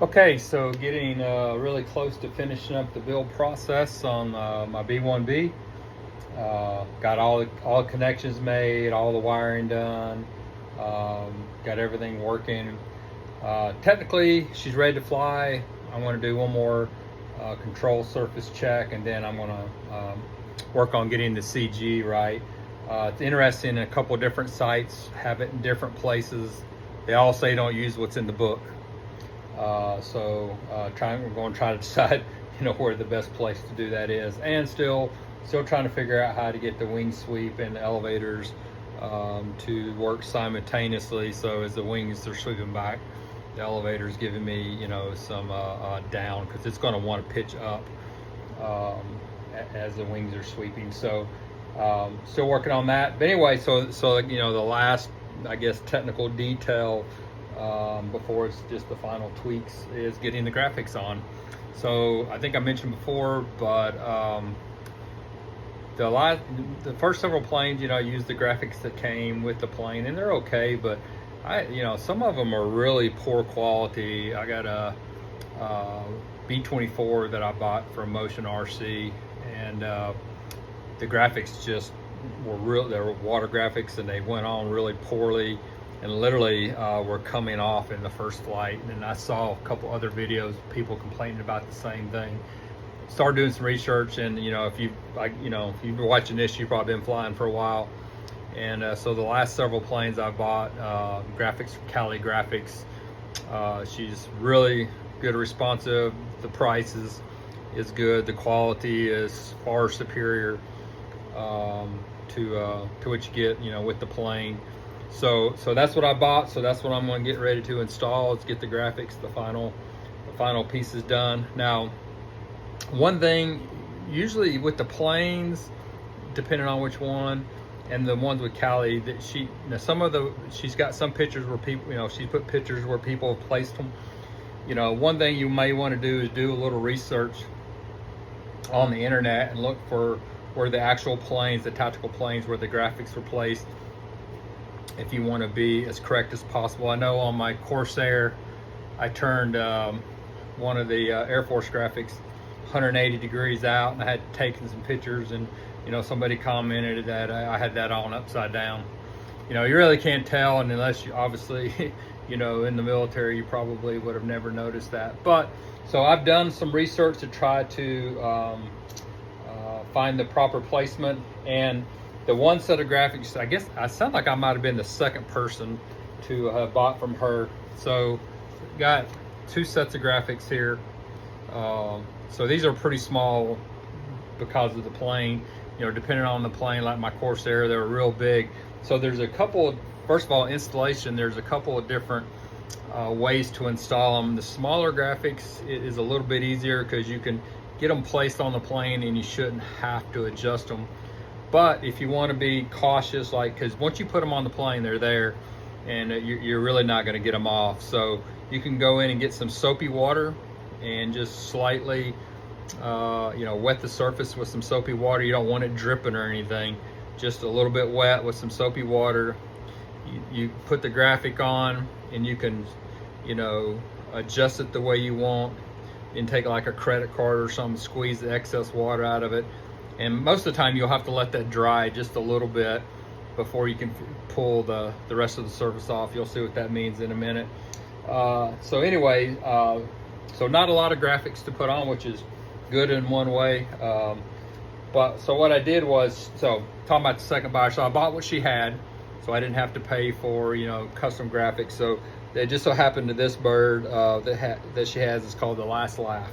Okay, so getting really close to finishing up the build process on my B1-B. Got all the connections made, all the wiring done, got everything working. Technically, she's ready to fly. I'm going to do one more control surface check, and then I'm going to work on getting the CG right. It's interesting, in a couple of different sites have it in different places. They all say don't use what's in the book. We're going to try to decide, where the best place to do that is, and still trying to figure out how to get the wing sweep and the elevators to work simultaneously. So as the wings are sweeping back, the elevator is giving me, some down, because it's going to want to pitch up as the wings are sweeping. So still working on that. But anyway, so the last, I guess, technical detail before it's just the final tweaks is getting the graphics on. So I think I mentioned before, but the first several planes, use the graphics that came with the plane, and they're okay, but some of them are really poor quality. I got a B-24 that I bought from Motion RC, and the graphics just were they were water graphics, and they went on really poorly, and literally were coming off in the first flight. And I saw a couple other videos of people complaining about the same thing. Started doing some research, and if you've been watching this, you've probably been flying for a while. And so the last several planes I bought, graphics from Callie Graphics. She's really good, responsive. The price is good. The quality is far superior to what you get, with the plane. So that's what I bought. So that's what I'm going to get ready to install. Let's get the graphics, the final pieces done. Now, one thing, usually with the planes, depending on which one, and the ones with Callie, that she's got some pictures where people, she put pictures where people have placed them. One thing you may want to do is do a little research on the internet and look for where the actual planes, the tactical planes, where the graphics were placed, if you want to be as correct as possible. I know on my Corsair, I turned one of the Air Force graphics 180 degrees out, and I had taken some pictures, and somebody commented that I had that on upside down. You really can't tell, and unless you obviously in the military, you probably would have never noticed that. But so I've done some research to try to find the proper placement. And the one set of graphics, I guess I sound like I might have been the second person to have bought from her. So got two sets of graphics here. So these are pretty small because of the plane. Depending on the plane, like my Corsair, they're real big. So there's a couple of, first of all, installation, there's a couple of different ways to install them. The smaller graphics is a little bit easier because you can get them placed on the plane and you shouldn't have to adjust them. But if you want to be cautious, because once you put them on the plane, they're there, and you're really not going to get them off. So you can go in and get some soapy water and just slightly wet the surface with some soapy water. You don't want it dripping or anything, just a little bit wet with some soapy water. You put the graphic on, and you can adjust it the way you want, and take like a credit card or something, squeeze the excess water out of it. And most of the time you'll have to let that dry just a little bit before you can pull the rest of the surface off. You'll see what that means in a minute. So anyway, so not a lot of graphics to put on, which is good in one way. But so what I did was, so talking about the second buyer, so I bought what she had, so I didn't have to pay for custom graphics. So it just so happened to this bird that she has is called the Last Laugh.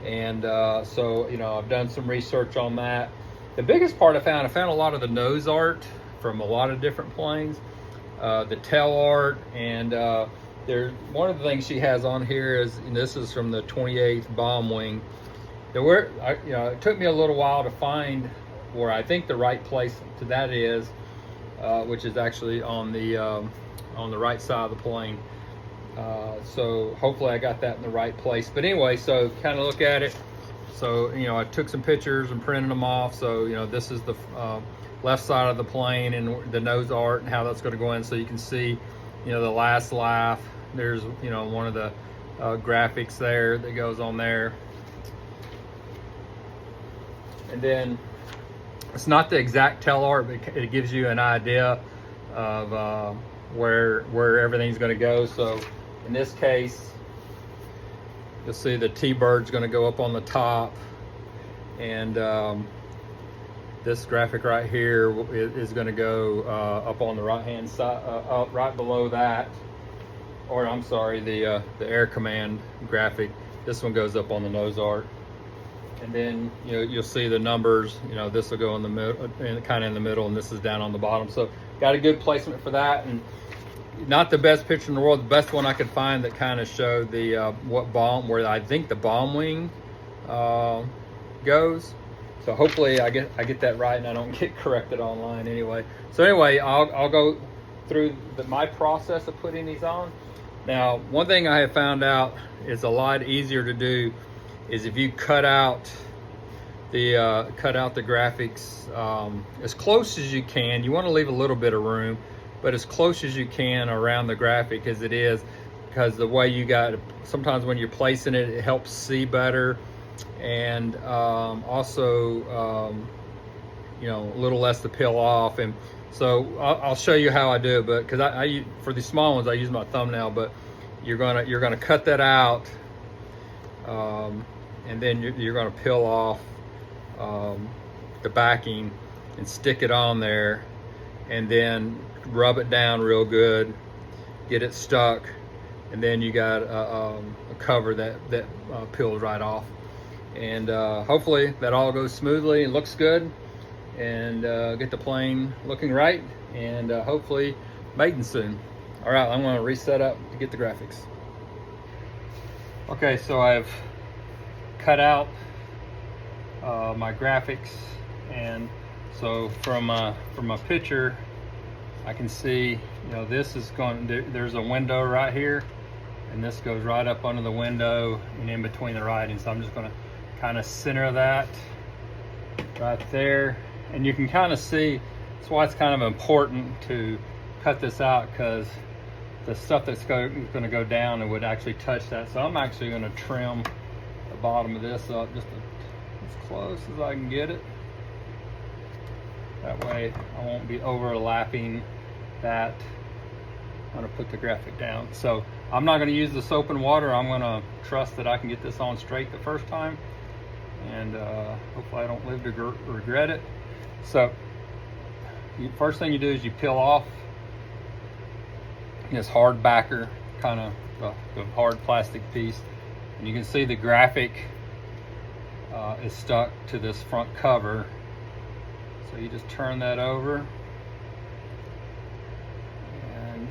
And so I've done some research on that. The biggest part I found a lot of the nose art from a lot of different planes, the tail art, and there's one of the things she has on here is, and this is from the 28th bomb wing. It took me a little while to find where I think the right place to that is, which is actually on the right side of the plane. So hopefully I got that in the right place. But anyway, so kind of look at it. So I took some pictures and printed them off. So this is the left side of the plane and the nose art and how that's going to go in. So you can see the Last Laugh. There's one of the graphics there that goes on there. And then it's not the exact tell art, but it gives you an idea of where everything's going to go. So in this case, you'll see the T-bird's going to go up on the top, and this graphic right here is going to go up on the right hand side, up right below that, or I'm sorry, the air command graphic. This one goes up on the nose art. And then you'll see the numbers. This will go in the middle, kind of in the middle, and this is down on the bottom. So got a good placement for that. And not the best picture in the world. The best one I could find that kind of showed the where I think the bomb wing goes. So hopefully I get that right and I don't get corrected online anyway. So anyway, I'll go through my process of putting these on. Now, one thing I have found out is a lot easier to do is if you cut out the graphics as close as you can. You want to leave a little bit of room, but as close as you can around the graphic as it is, because the way you got it, sometimes when you're placing it, it helps see better, and also a little less to peel off. And so I'll show you how I do it, but because I for these small ones I use my thumbnail, but you're gonna cut that out. And then you're going to peel off the backing and stick it on there, and then rub it down real good, get it stuck, and then you got a cover that peels right off. And hopefully that all goes smoothly and looks good, and get the plane looking right, and hopefully mating soon. All right, I'm going to reset up to get the graphics. Okay, so I've cut out my graphics, and so from a picture I can see this is going, there's a window right here, and this goes right up under the window and in between the writing. So I'm just going to kind of center that right there, and you can kind of see that's why it's kind of important to cut this out, because the stuff that's going to go down, it would actually touch that. So I'm actually going to trim the bottom of this up just as close as I can get it. That way I won't be overlapping that. I'm going to put the graphic down. So I'm not going to use the soap and water. I'm going to trust that I can get this on straight the first time, and hopefully I don't live to regret it. So first thing you do is you peel off this hard backer, kind of the hard plastic piece, and you can see the graphic is stuck to this front cover. So you just turn that over, and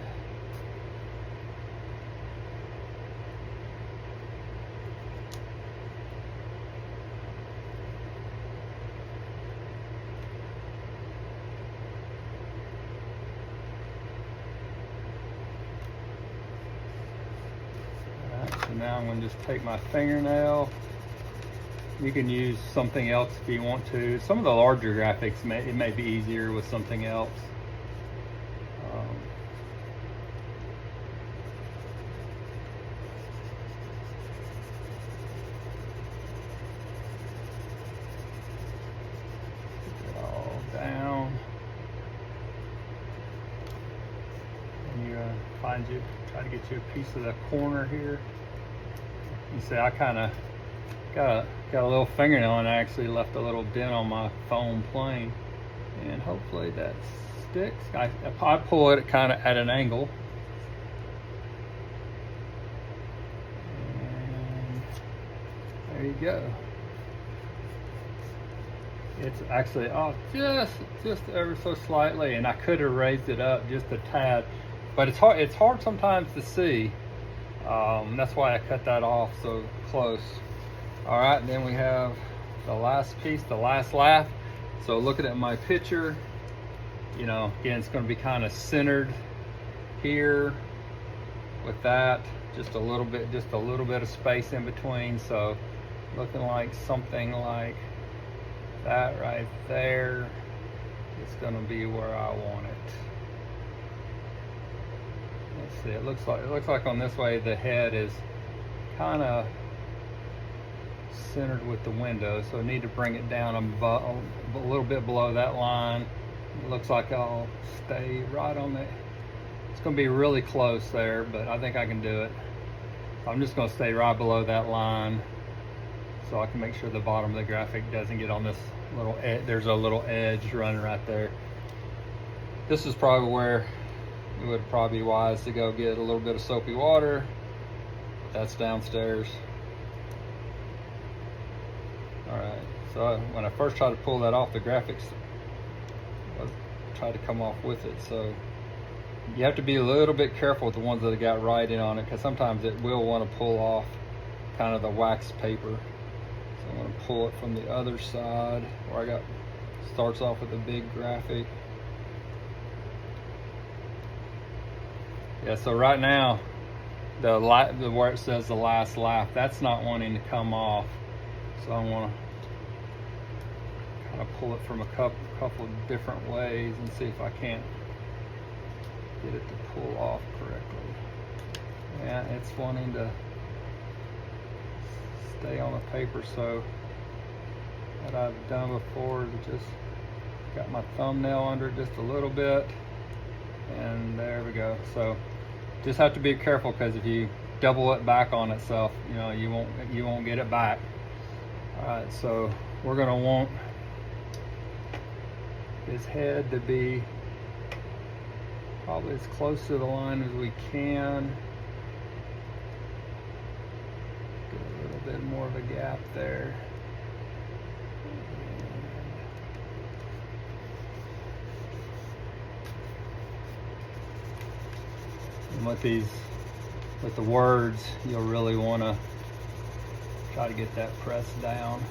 so now I'm going to just take my fingernail. You can use something else if you want to. Some of the larger graphics, it may be easier with something else. Get it all down. And you try to get you a piece of the corner here. You see, I kind of got a little fingernail, and I actually left a little dent on my foam plane, and hopefully that sticks. I pull it kind of at an angle, and there you go. It's actually off just ever so slightly, and I could have raised it up just a tad, but it's hard sometimes to see. That's why I cut that off so close. All right, and then we have the last piece, the last laugh. So looking at my picture, again, it's going to be kind of centered here with that, just a little bit of space in between. So looking like something like that right there. It's going to be where I want it. Let's see. It looks like on this way the head is kind of centered with the window, so I need to bring it down a little bit below that line. It looks like I'll stay right on it. It's going to be really close there, but I think I can do it. I'm just going to stay right below that line so I can make sure the bottom of the graphic doesn't get on this little edge. There's a little edge running right there. This is probably where it would probably be wise to go get a little bit of soapy water. That's downstairs. All right, so when I first tried to pull that off, the graphics tried to come off with it. So you have to be a little bit careful with the ones that have got writing on it, because sometimes it will want to pull off kind of the wax paper. So I'm going to pull it from the other side where starts off with a big graphic. Yeah, so right now where it says the last laugh, that's not wanting to come off. So I want to kind of pull it from a couple of different ways and see if I can't get it to pull off correctly. Yeah, it's wanting to stay on the paper. So what I've done before is just got my thumbnail under it just a little bit, and there we go. So just have to be careful, because if you double it back on itself, you know, you won't get it back. All right, so we're going to want his head to be probably as close to the line as we can. Get a little bit more of a gap there. And with the words, you'll really want to try to get that pressed down.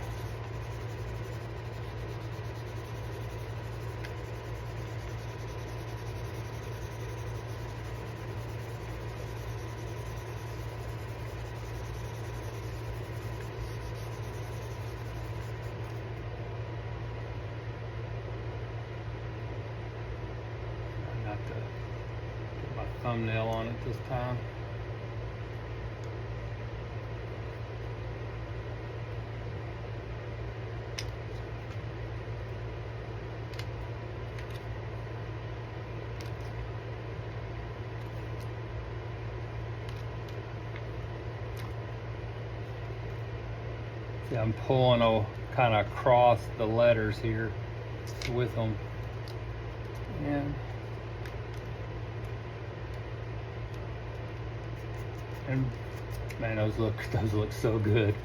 Not to get my thumbnail on it this time. See, I'm pulling kind of across the letters here with them. And man, those look so good.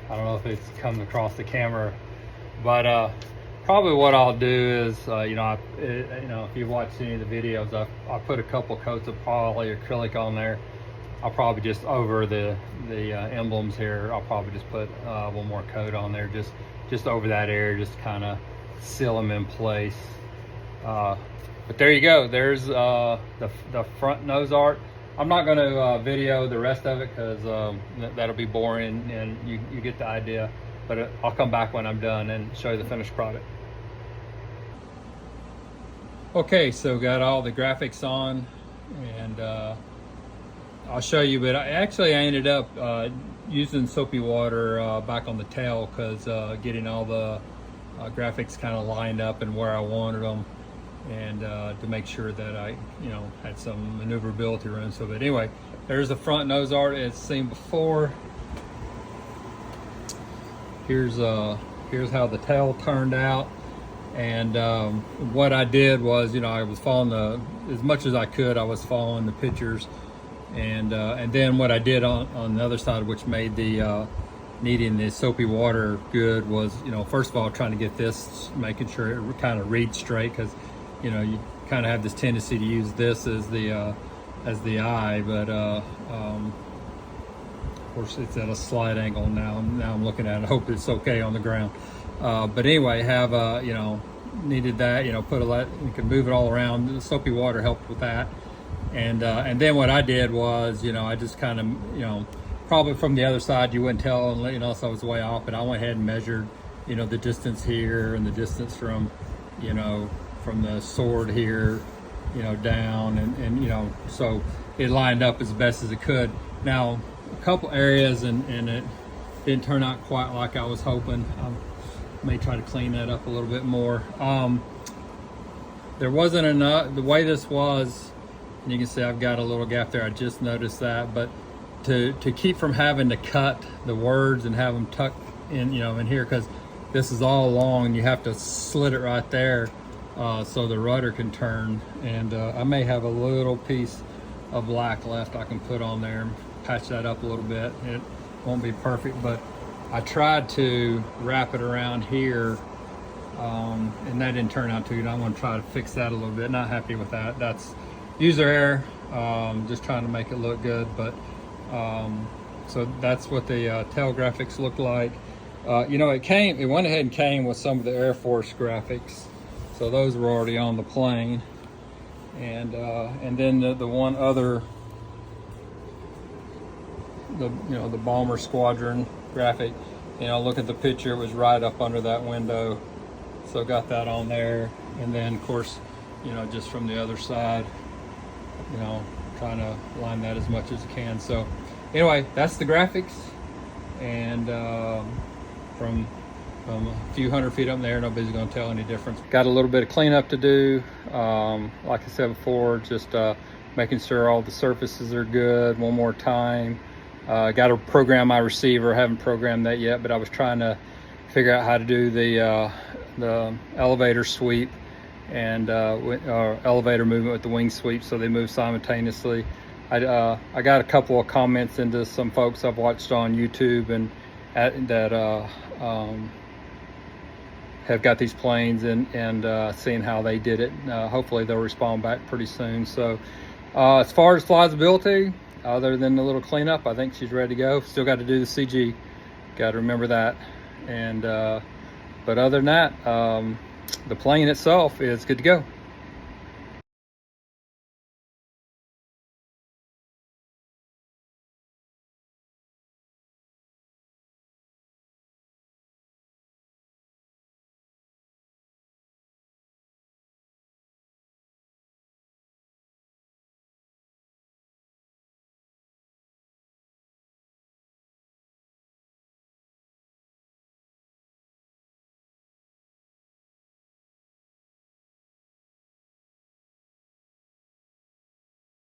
I don't know if it's coming across the camera, but probably what I'll do is, if you've watched any of the videos, I put a couple coats of polyacrylic on there. I'll probably just over the emblems here, I'll probably just put one more coat on there, just over that area, just kind of seal them in place. But there you go. There's the front nose art. I'm not going to video the rest of it, because that'll be boring, and you get the idea. But I'll come back when I'm done and show you the finished product. Okay, so got all the graphics on, and I'll show you. But I ended up using soapy water back on the tail, because getting all the graphics kind of lined up and where I wanted them, and to make sure that I had some maneuverability room. So, but anyway, there's the front nose art as seen before. Here's how the tail turned out. And what I did was, I was following as much as I could, I was following the pictures. And then what I did on the other side, which made the needing the soapy water good, was, first of all, trying to get this, making sure it kind of reads straight, because you kind of have this tendency to use this as the eye, but of course it's at a slight angle now. Now I'm looking at it. I hope it's okay on the ground. But anyway, have needed that. You can move it all around. The soapy water helped with that. And then what I did was, I just kind of, probably from the other side you wouldn't tell, unless I was way off. But I went ahead and measured, the distance here and the distance from, from the sword here, down, and so it lined up as best as it could. Now, a couple areas, and it didn't turn out quite like I was hoping. I may try to clean that up a little bit more. There wasn't enough, the way this was, and you can see I've got a little gap there, I just noticed that, but to keep from having to cut the words and have them tucked in, you know, in here, because this is all long, you have to slit it right there so the rudder can turn. And I may have a little piece of black left I can put on there and patch that up a little bit. It won't be perfect, but I tried to wrap it around here, and that didn't turn out too good. I'm going to try to fix that a little bit. Not happy with that. That's user error, just trying to make it look good. But so that's what the tail graphics look like. You know, it went ahead and came with some of the Air Force graphics, so those were already on the plane. And then the one other, the bomber squadron graphic, you know, look at the picture, it was right up under that window, so got that on there. And then of course, you know, just from the other side, you know, trying to line that as much as you can. So anyway, that's the graphics. And from a few hundred feet up there, nobody's going to tell any difference. Got a little bit of cleanup to do. Like I said before, just making sure all the surfaces are good one more time. Got to program my receiver. I haven't programmed that yet, but I was trying to figure out how to do the elevator sweep and elevator movement with the wing sweep, so they move simultaneously. I got a couple of comments into some folks I've watched on YouTube and that have got these planes and seeing how they did it. Hopefully they'll respond back pretty soon. So as far as flyability, other than the little cleanup, I think she's ready to go. Still got to do the CG, got to remember that. And but other than that, the plane itself is good to go.